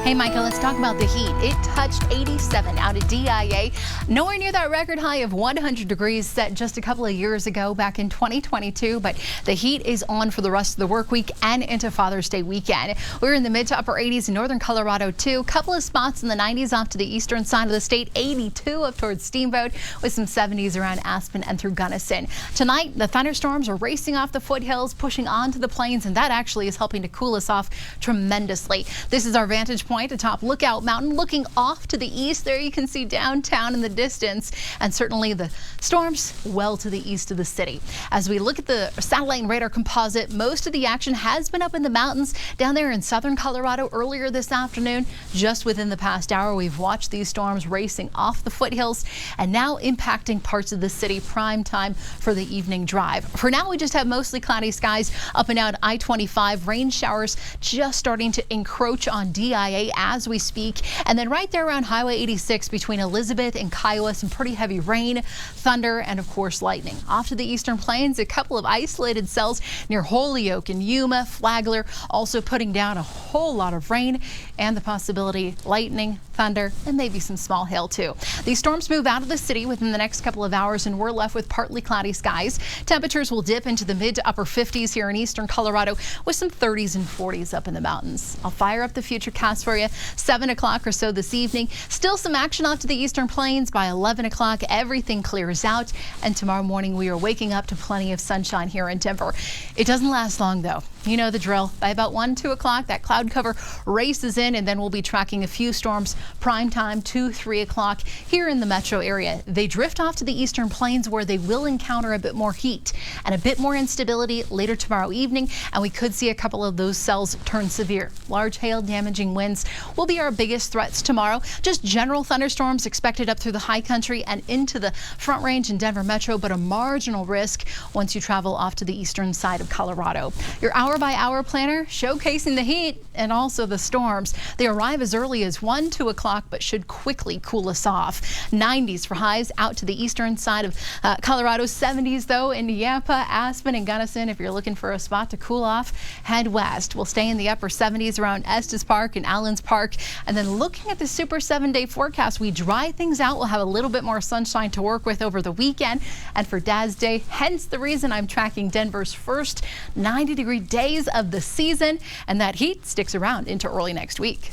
Hey, Michael, let's talk about the heat. It touched 87 out of DIA, nowhere near that record high of 100 degrees set just a couple of years ago back in 2022. But the heat is on for the rest of the work week and into Father's Day weekend. We're in the mid to upper 80s in northern Colorado, too. Couple of spots in the 90s off to the eastern side of the state. 82 up towards Steamboat with some 70s around Aspen and through Gunnison. Tonight, the thunderstorms are racing off the foothills, pushing onto the plains, and that actually is helping to cool us off tremendously. This is our vantage point atop Lookout Mountain, looking off to the east. There you can see downtown in the distance, and certainly the storms well to the east of the city. As we look at the satellite and radar composite, most of the action has been up in the mountains down there in southern Colorado earlier this afternoon. Just within the past hour, we've watched these storms racing off the foothills and now impacting parts of the city. Prime time for the evening drive. For now, we just have mostly cloudy skies up and down I-25. Rain showers just starting to encroach on DIA as we speak. And then right there around Highway 86 between Elizabeth and Kiowa, some pretty heavy rain, thunder, and of course lightning. Off to the eastern plains, a couple of isolated cells near Holyoke and Yuma, Flagler, also putting down a whole lot of rain and the possibility lightning, thunder, and maybe some small hail too. These storms move out of the city within the next couple of hours, and we're left with partly cloudy skies. Temperatures will dip into the mid to upper 50s here in eastern Colorado with some 30s and 40s up in the mountains. I'll fire up the futurecast for you 7 o'clock or so this evening. Still some action off to the eastern plains. By 11 o'clock, everything clears out, and tomorrow morning we are waking up to plenty of sunshine here in Denver. It doesn't last long though. You know the drill. By about 1, 2 o'clock, that cloud cover races in, and then we'll be tracking a few storms prime time 2, 3 o'clock here in the metro area. They drift off to the eastern plains where they will encounter a bit more heat and a bit more instability later tomorrow evening, and we could see a couple of those cells turn severe. Large hail damaging winds will be our biggest threats tomorrow. Just general thunderstorms expected up through the high country and into the Front Range and Denver metro, but a marginal risk once you travel off to the eastern side of Colorado. Your hour-by-hour planner showcasing the heat and also the storms. They arrive as early as 1, 2 o'clock, but should quickly cool us off. 90s for highs out to the eastern side of Colorado. 70s though in Yampa, Aspen, and Gunnison. If you're looking for a spot to cool off, head west. We'll stay in the upper 70s around Estes Park and Allens Park. And then looking at the super 7-day forecast, we dry things out. We'll have a little bit more sunshine to work with over the weekend and for Dad's Day. Hence the reason I'm tracking Denver's first 90-degree days of the season, and that heat sticks around into early next week.